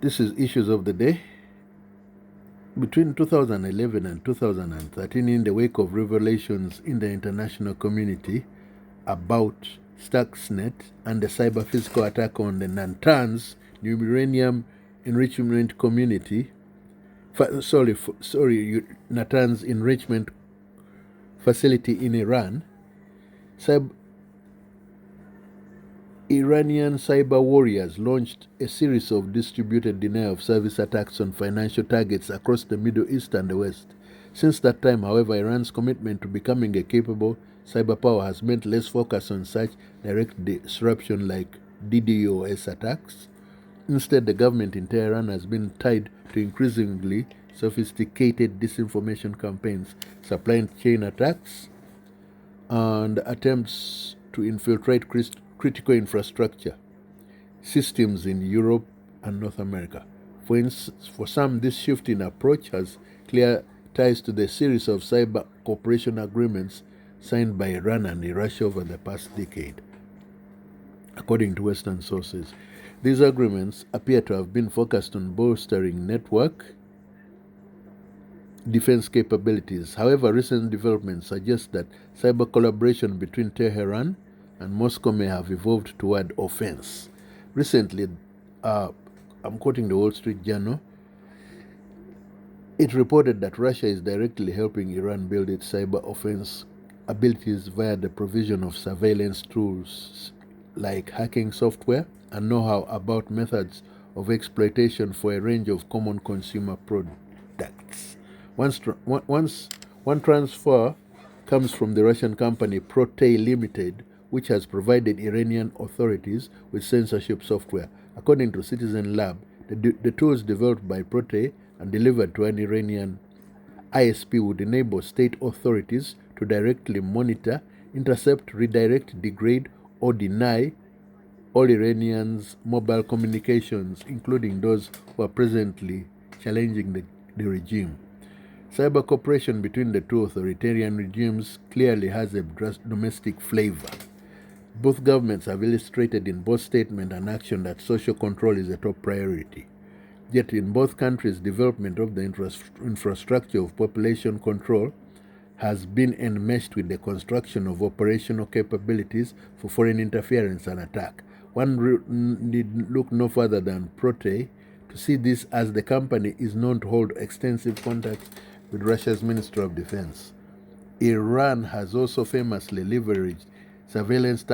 This is Issues of the Day. Between 2011 and 2013, in the wake of revelations in the international community about Stuxnet and the cyber physical attack on the Natanz uranium enrichment community, Natanz enrichment facility in Iran, Iranian cyber warriors launched a series of distributed denial of service attacks on financial targets across the Middle East and the West. Since that time, however, Iran's commitment to becoming a capable cyber power has meant less focus on such direct disruption like DDoS attacks. Instead, the government in Tehran has been tied to increasingly sophisticated disinformation campaigns, supply chain attacks, and attempts to infiltrate critical infrastructure systems in Europe and North America. For some, this shift in approach has clear ties to the series of cyber cooperation agreements signed by Iran and Russia over the past decade. According to Western sources, these agreements appear to have been focused on bolstering network defense capabilities. However, recent developments suggest that cyber collaboration between Tehran and Moscow may have evolved toward offense. Recently, I'm quoting the Wall Street Journal, it reported that Russia is directly helping Iran build its cyber offense abilities via the provision of surveillance tools like hacking software and know-how about methods of exploitation for a range of common consumer products. One transfer comes from the Russian company Protey Limited, which has provided Iranian authorities with censorship software. According to Citizen Lab, the tools developed by Protey and delivered to an Iranian ISP would enable state authorities to directly monitor, intercept, redirect, degrade, or deny all Iranians' mobile communications, including those who are presently challenging the regime. Cyber cooperation between the two authoritarian regimes clearly has a domestic flavor. Both governments have illustrated in both statement and action that social control is a top priority. Yet in both countries, development of the infrastructure of population control has been enmeshed with the construction of operational capabilities for foreign interference and attack. One need look no further than Protey to see this, as the company is known to hold extensive contacts with Russia's Ministry of Defense. Iran has also famously leveraged surveillance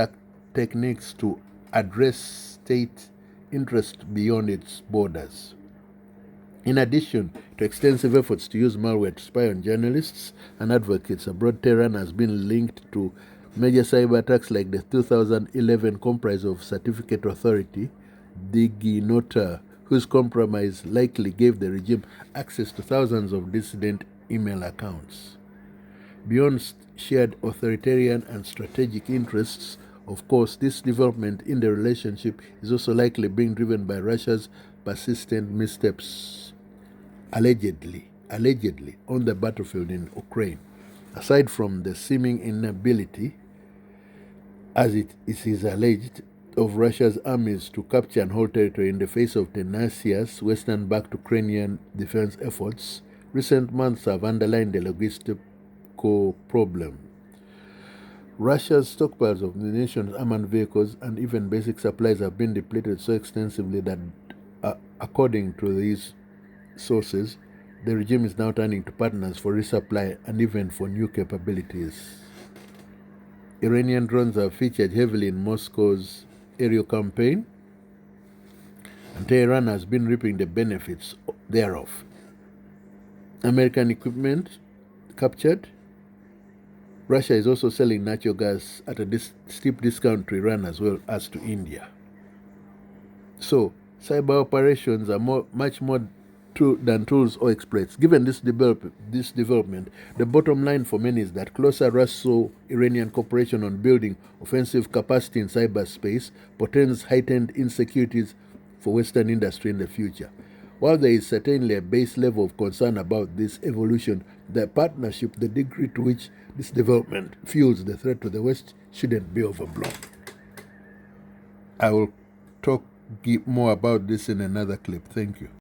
techniques to address state interest beyond its borders. In addition to extensive efforts to use malware to spy on journalists and advocates abroad, Tehran has been linked to major cyber attacks like the 2011 compromise of Certificate Authority, DigiNotar, whose compromise likely gave the regime access to thousands of dissident email accounts. Beyond shared authoritarian and strategic interests, of course, this development in the relationship is also likely being driven by Russia's persistent missteps, allegedly, on the battlefield in Ukraine. Aside from the seeming inability, as it is alleged, of Russia's armies to capture and hold territory in the face of tenacious Western-backed Ukrainian defense efforts, recent months have underlined the logistical problem. Russia's stockpiles of the nation's armored vehicles and even basic supplies have been depleted so extensively that, according to these sources, the regime is now turning to partners for resupply and even for new capabilities. Iranian drones have featured heavily in Moscow's aerial campaign, and Tehran has been reaping the benefits thereof. American equipment captured. Russia is also selling natural gas at a steep discount to Iran as well as to India. So, cyber operations are much more than tools or exploits. Given this development, the bottom line for many is that closer Russo-Iranian cooperation on building offensive capacity in cyberspace portends heightened insecurities for Western industry in the future. While there is certainly a base level of concern about this evolution, the partnership, the degree to which this development fuels the threat to the West, shouldn't be overblown. I will talk more about this in another clip. Thank you.